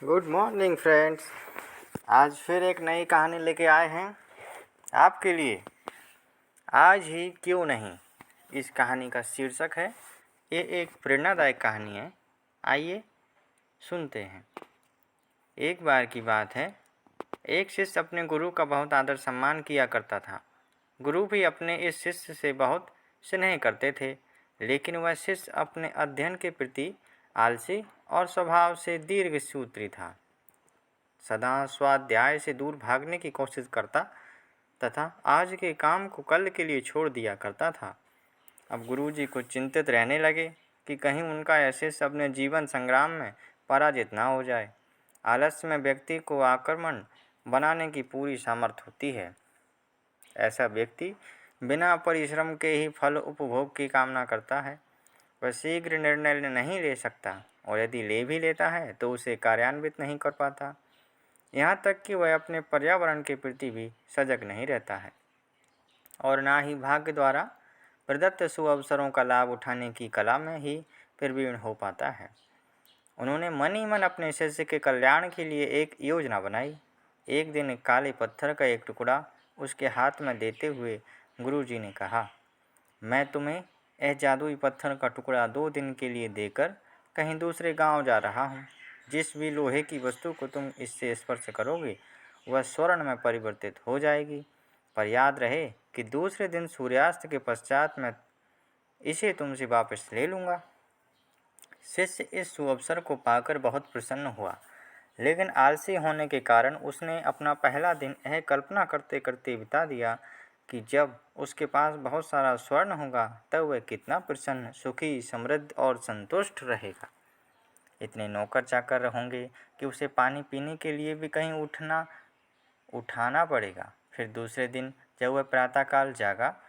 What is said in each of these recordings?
Good morning friends. आज फिर एक नई कहानी लेके आए हैं आपके लिए। आज ही क्यों नहीं, इस कहानी का शीर्षक है। ये एक प्रेरणादायक कहानी है। आइए सुनते हैं। एक बार की बात है, एक शिष्य अपने गुरु का बहुत आदर सम्मान किया करता था। गुरु भी अपने इस शिष्य से बहुत स्नेह करते थे, लेकिन वह शिष्य अपने अध्ययन के प्रति आलसी और स्वभाव से दीर्घसूत्री था। सदा स्वाध्याय से दूर भागने की कोशिश करता तथा आज के काम को कल के लिए छोड़ दिया करता था। अब गुरुजी को चिंतित रहने लगे कि कहीं उनका ऐसे अपने जीवन संग्राम में पराजित ना हो जाए। आलस्य में व्यक्ति को आक्रमण बनाने की पूरी सामर्थ्य होती है। ऐसा व्यक्ति बिना परिश्रम के ही फल उपभोग की कामना करता है। वह शीघ्र निर्णय नहीं ले सकता और यदि ले भी लेता है तो उसे कार्यान्वित नहीं कर पाता। यहाँ तक कि वह अपने पर्यावरण के प्रति भी सजग नहीं रहता है और ना ही भाग्य द्वारा प्रदत्त सुअवसरों का लाभ उठाने की कला में ही प्रवीण हो पाता है। उन्होंने मन ही मन अपने शिष्य के कल्याण के लिए एक योजना बनाई। एक दिन एक काले पत्थर का एक टुकड़ा उसके हाथ में देते हुए गुरुजी ने कहा, मैं तुम्हें यह जादुई पत्थर का टुकड़ा 2 दिन के लिए देकर कहीं दूसरे गांव जा रहा हूँ। जिस भी लोहे की वस्तु को तुम इससे स्पर्श करोगे वह स्वर्ण में परिवर्तित हो जाएगी, पर याद रहे कि दूसरे दिन सूर्यास्त के पश्चात मैं इसे तुमसे वापस ले लूँगा। शिष्य इस सुअवसर को पाकर बहुत प्रसन्न हुआ, लेकिन आलसी होने के कारण उसने अपना पहला दिन यह कल्पना करते करते बिता दिया कि जब उसके पास बहुत सारा स्वर्ण होगा तब वह कितना प्रसन्न, सुखी, समृद्ध और संतुष्ट रहेगा। इतने नौकर चाकर होंगे कि उसे पानी पीने के लिए भी कहीं उठाना पड़ेगा। फिर दूसरे दिन जब वह प्रातःकाल जागा,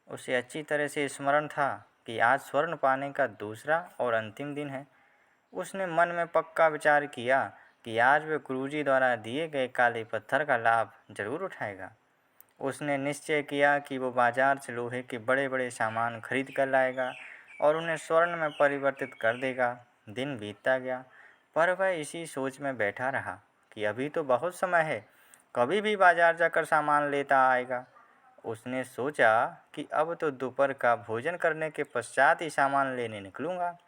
उसे अच्छी तरह से स्मरण था कि आज स्वर्ण पाने का दूसरा और अंतिम दिन है। उसने मन में पक्का विचार किया कि आज वह गुरुजी द्वारा दिए गए काले पत्थर का लाभ जरूर उठाएगा। उसने निश्चय किया कि वो बाजार से लोहे के बड़े बड़े सामान खरीद कर लाएगा और उन्हें स्वर्ण में परिवर्तित कर देगा। दिन बीतता गया, पर वह इसी सोच में बैठा रहा कि अभी तो बहुत समय है, कभी भी बाजार जाकर सामान लेता आएगा। उसने सोचा कि अब तो दोपहर का भोजन करने के पश्चात ही सामान लेने निकलूँगा,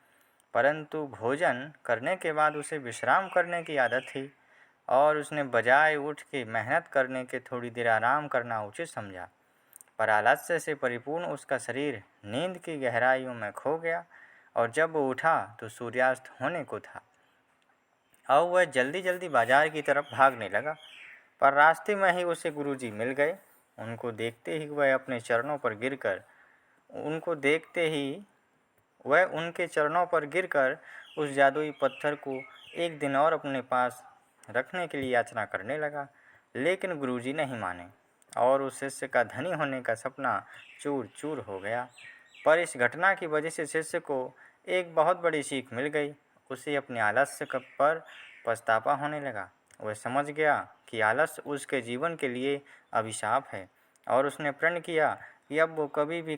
परंतु भोजन करने के बाद उसे विश्राम करने की आदत थी और उसने बजाय उठ के मेहनत करने के थोड़ी देर आराम करना उचित समझा। पर आलस्य से परिपूर्ण उसका शरीर नींद की गहराइयों में खो गया और जब वो उठा तो सूर्यास्त होने को था। अब वह जल्दी जल्दी बाजार की तरफ भागने लगा, पर रास्ते में ही उसे गुरुजी मिल गए। उनको देखते ही वह उनके चरणों पर गिरकर उस जादुई पत्थर को एक दिन और अपने पास रखने के लिए याचना करने लगा। लेकिन गुरुजी नहीं माने और उस शिष्य का धनी होने का सपना चूर चूर हो गया। पर इस घटना की वजह से शिष्य को एक बहुत बड़ी सीख मिल गई। उसे अपने आलस्य पर पछतावा होने लगा। वह समझ गया कि आलस्य उसके जीवन के लिए अभिशाप है और उसने प्रण किया कि अब वो कभी भी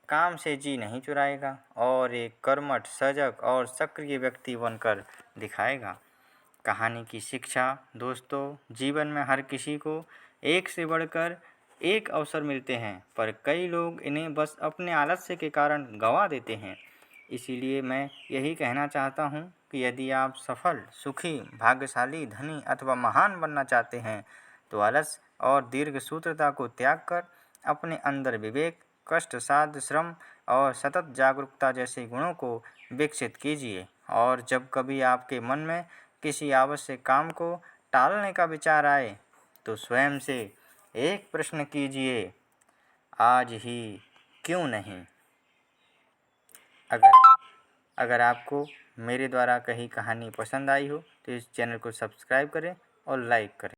काम से जी नहीं चुराएगा और एक कर्मठ, सजग और सक्रिय व्यक्ति बनकर दिखाएगा। कहानी की शिक्षा दोस्तों, जीवन में हर किसी को एक से बढ़कर एक अवसर मिलते हैं, पर कई लोग इन्हें बस अपने आलस्य के कारण गंवा देते हैं। इसीलिए मैं यही कहना चाहता हूँ कि यदि आप सफल, सुखी, भाग्यशाली, धनी अथवा महान बनना चाहते हैं तो आलस्य और दीर्घसूत्रता को त्याग कर अपने अंदर विवेक, कष्ट साध्य श्रम और सतत जागरूकता जैसे गुणों को विकसित कीजिए। और जब कभी आपके मन में किसी आवश्यक काम को टालने का विचार आए तो स्वयं से एक प्रश्न कीजिए, आज ही क्यों नहीं। अगर आपको मेरे द्वारा कही कहानी पसंद आई हो तो इस चैनल को सब्सक्राइब करें और लाइक करें।